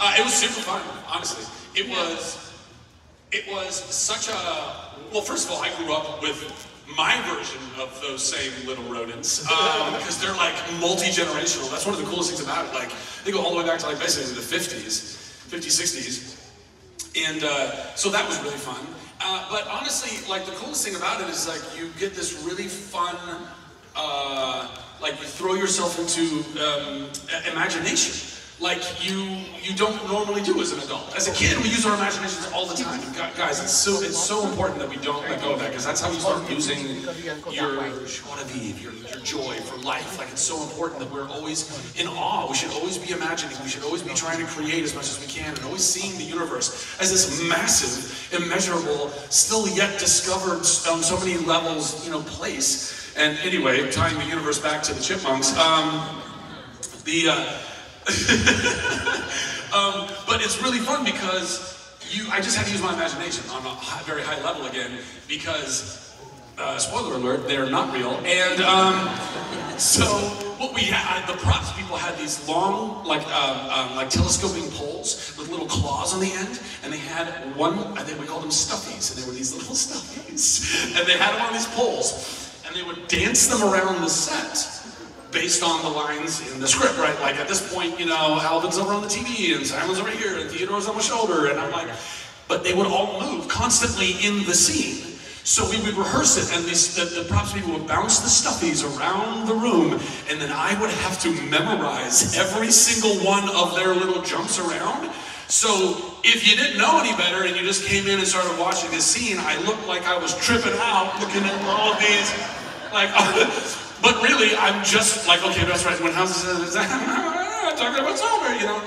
It was super fun, honestly. It was such a, well, first of all, I grew up with my version of those same little rodents, because they're like multi-generational. That's one of the coolest things about it. Like, they go all the way back to like basically the 50s, 60s. And so that was really fun. But honestly, like the coolest thing about it is like you get this really fun, like you throw yourself into imagination. Like you don't normally do as an adult. As a kid, we use our imaginations all the time. Guys, it's so important that we don't let go of that, because that's how you start losing your joie de vivre, your joy for life. Like, it's so important that we're always in awe. We should always be imagining. We should always be trying to create as much as we can, and always seeing the universe as this massive, immeasurable, still yet discovered on so many levels, you know, place. And anyway, tying the universe back to the chipmunks, but it's really fun because I just had to use my imagination on a very high level again, because, spoiler alert, they're not real. And so what we had, the props people had these long, like telescoping poles with little claws on the end, and they had one, I think we called them stuffies, and they were these little stuffies, and they had them on these poles, and they would dance them around the set based on the lines in the script, right? Like at this point, you know, Alvin's over on the TV, and Simon's over here, and Theodore's on my shoulder, and I'm like, but they would all move constantly in the scene. So we would rehearse it, and the props people would bounce the stuffies around the room, and then I would have to memorize every single one of their little jumps around. So if you didn't know any better, and you just came in and started watching this scene, I looked like I was tripping out, looking at all of these, like, but really, I'm just like, okay, that's right, when houses, talking about summer, you know?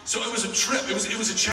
So it was a trip, it was a challenge.